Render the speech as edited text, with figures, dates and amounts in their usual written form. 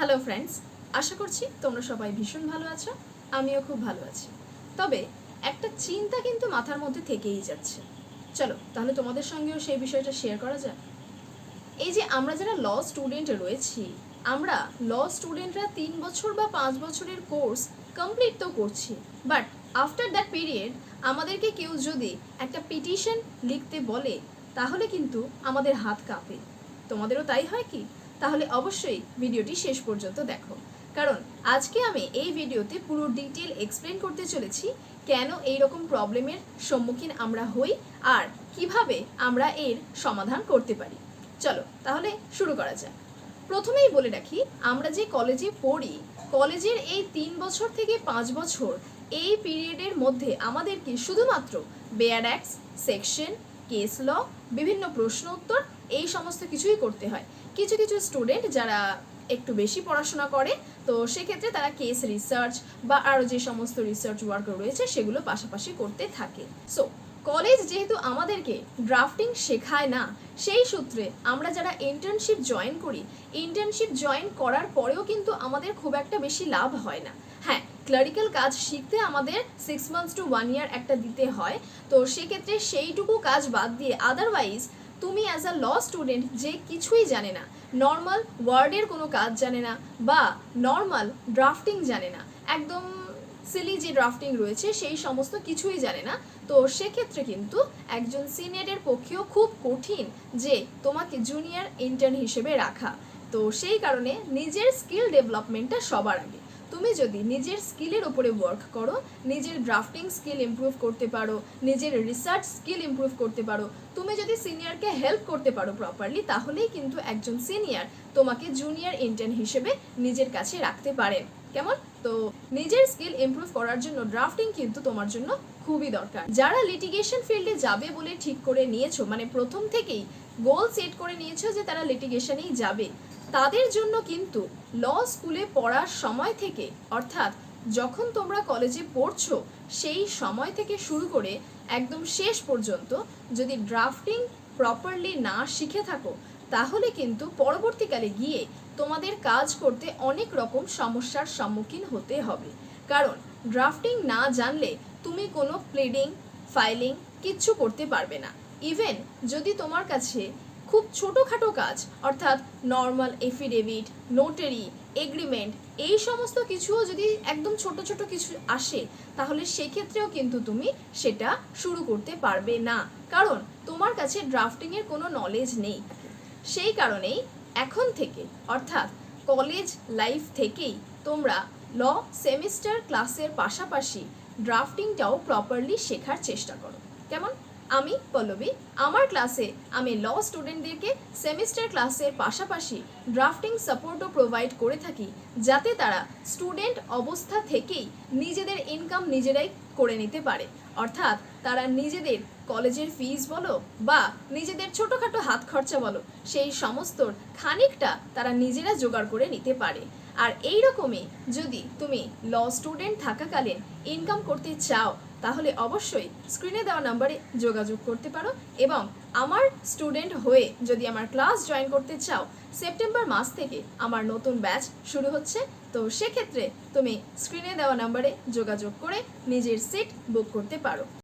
Hello friends, আশা করছি তোমরা সবাই ভীষণ ভালো আছো। আমিও খুব ভালো আছি। তবে একটা চিন্তা কিন্তু মাথার মধ্যে থেকেই যাচ্ছে। চলো তাহলে তোমাদের সঙ্গেও সেই বিষয়টা শেয়ার করা যাক। এই যে আমরা যারা ল স্টুডেন্ট রয়েছি, আমরা ল স্টুডেন্টরা 3 বছর বা 5 বছরের কোর্স কমপ্লিট তো করছি, বাট আফটার দ্যাট পিরিয়ড আমাদেরকে কেউ যদি একটা পিটিশন লিখতে বলে তাহলে কিন্তু আমাদের হাত কাঁপে। তোমাদেরও তাই হয় কি? তাহলে অবশ্যই ভিডিওটি শেষ পর্যন্ত দেখো, কারণ আজকে আমি এই ভিডিওতে পুরো ডিটেল এক্সপ্লেন করতে চলেছি কেন এই রকম প্রবলেমের সম্মুখীন আমরা হই আর কিভাবে আমরা এর সমাধান করতে পারি। চলো তাহলে শুরু করা যাক। প্রথমেই বলে রাখি, আমরা যে কলেজে পড়ি, কলেজের এই 3 বছর থেকে 5 বছর এই পিরিয়ডের মধ্যে আমাদেরকে শুধুমাত্র বেয়ার অ্যাক্টস, সেকশন, কেস ল, বিভিন্ন প্রশ্ন উত্তর এই সমস্ত কিছুই করতে হয়। কিছু কিছু স্টুডেন্ট যারা একটু বেশি পড়াশোনা করে, তো সেক্ষেত্রে তারা কেস রিসার্চ বা আরও যে সমস্ত রিসার্চ ওয়ার্ক রয়েছে সেগুলো পাশাপাশি করতে থাকে। সো কলেজ যেহেতু আমাদেরকে ড্রাফটিং শেখায় না, সেই সূত্রে আমরা যারা ইন্টার্নশিপ জয়েন করি, ইন্টার্নশিপ জয়েন করার পরেও কিন্তু আমাদের খুব একটা বেশি লাভ হয় না। হ্যাঁ, ক্লারিক্যাল কাজ শিখতে আমাদের 6 মান্থস টু 1 ইয়ার একটা দিতে হয়, তো সেক্ষেত্রে সেইটুকু কাজ বাদ দিয়ে আদারওয়াইজ তুমি অ্যাজ আ ল স্টুডেন্ট যে কিছুই জানে না, নর্মাল ওয়ার্ডের কোনো কাজ জানে না বা নর্মাল ড্রাফটিং জানে না, একদম সিলি যে ড্রাফটিং রয়েছে সেই সমস্ত কিছুই জানে না, তো সেক্ষেত্রে কিন্তু একজন সিনিয়রের পক্ষেও খুব কঠিন যে তোমাকে জুনিয়র ইন্টার্ন হিসেবে রাখা। তো সেই কারণে নিজের স্কিল ডেভেলপমেন্টটা সবার আগে। তুমি যদি নিজের স্কিলের ওপরে ওয়ার্ক করো, নিজের ড্রাফটিং স্কিল ইমপ্রুভ করতে পারো, নিজের রিসার্চ স্কিল ইমপ্রুভ করতে পারো, তুমি যদি সিনিয়রকে হেল্প করতে পারো প্রপারলি, তাহলেই কিন্তু একজন সিনিয়র তোমাকে জুনিয়র ইন্টার্ন হিসেবে নিজের কাছে রাখতে পারেন। কেমন? তো নিজের স্কিল ইমপ্রুভ করার জন্য ড্রাফটিং কিন্তু তোমার জন্য খুবই দরকার। যারা লিটিগেশন ফিল্ডে যাবে বলে ঠিক করে নিয়েছো, মানে প্রথম থেকেই গোল সেট করে নিয়েছো যে তারা লিটিগেশনেই যাবে, তাদের জন্য কিন্তু ল স্কুলে পড়ার সময় থেকে, অর্থাৎ যখন তোমরা কলেজে পড়ছো সেই সময় থেকে শুরু করে একদম শেষ পর্যন্ত যদি ড্রাফটিং প্রপারলি না শিখে থাকো, তাহলে কিন্তু পরবর্তীকালে গিয়ে তোমাদের কাজ করতে অনেক রকম সমস্যার সম্মুখীন হতে হবে। কারণ ড্রাফটিং না জানলে তুমি কোনো প্লিডিং, ফাইলিং কিচ্ছু করতে পারবে না। ইভেন যদি তোমার কাছে খুব ছোটোখাটো কাজ, অর্থাৎ নর্মাল এফিডেভিট, নোটারি, এগ্রিমেন্ট, এই সমস্ত কিছুও যদি একদম ছোট ছোট কিছু আসে, তাহলে সেক্ষেত্রেও কিন্তু তুমি সেটা শুরু করতে পারবে না, কারণ তোমার কাছে ড্রাফটিংয়ের কোনো নলেজ নেই। সেই কারণেই এখন থেকে, অর্থাৎ কলেজ লাইফ থেকেই তোমরা ল সেমিস্টার ক্লাসের পাশাপাশি ড্রাফটিংটাও প্রপারলি শেখার চেষ্টা করো। কেমন? আমি পল্লবী, আমার ক্লাসে আমি ল স্টুডেন্টদেরকে সেমিস্টার ক্লাসের পাশাপাশি ড্রাফটিং সাপোর্টও প্রোভাইড করে থাকি, যাতে তারা স্টুডেন্ট অবস্থা থেকেই নিজেদের ইনকাম নিজেরাই করে নিতে পারে। অর্থাৎ তারা নিজেদের কলেজের ফিস বলো বা নিজেদের ছোটোখাটো হাত খরচা বলো, সেই সমস্তর খানিকটা তারা নিজেরা জোগাড় করে নিতে পারে। আর এই রকমই যদি তুমি ল স্টুডেন্ট থাকাকালীন ইনকাম করতে চাও, তাহলে অবশ্যই স্ক্রিনে দেওয়া নাম্বারে যোগাযোগ করতে পারো। এবং আমার স্টুডেন্ট হয়ে যদি আমার ক্লাস জয়েন করতে চাও, সেপ্টেম্বর মাস থেকে আমার নতুন ব্যাচ শুরু হচ্ছে, তো সেক্ষেত্রে তুমি স্ক্রিনে দেওয়া নাম্বারে যোগাযোগ করে নিজের সিট বুক করতে পারো।